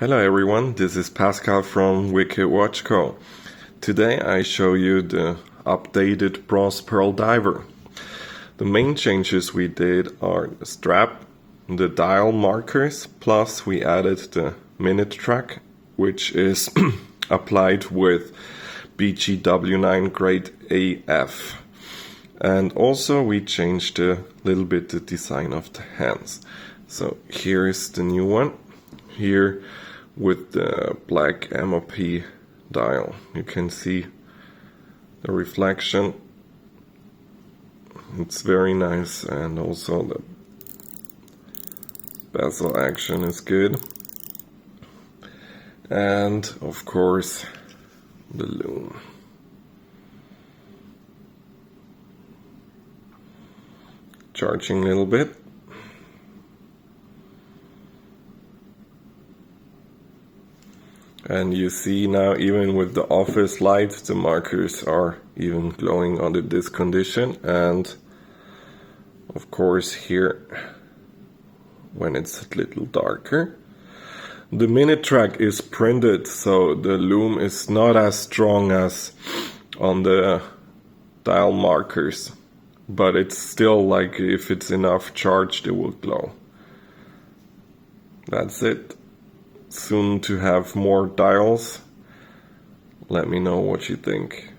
Hello everyone, this is Pascal from Wicked Watch Co. Today I show you the updated Bronze Pearl Diver. The main changes we did are the strap, the dial markers, plus we added the minute track, which is applied with BGW9 grade AF. And also we changed a little bit the design of the hands. So here is the new one. Here with the black MOP dial. You can see the reflection. It's very nice, and also the bezel action is good. And of course the loom. Charging a little bit. And you see now, even with the office light, the markers are even glowing under this condition. And of course here, when it's a little darker. The minute track is printed, so the loom is not as strong as on the dial markers. But it's still like, if it's enough charged, it will glow. That's it. Soon to have more dials. Let me know what you think.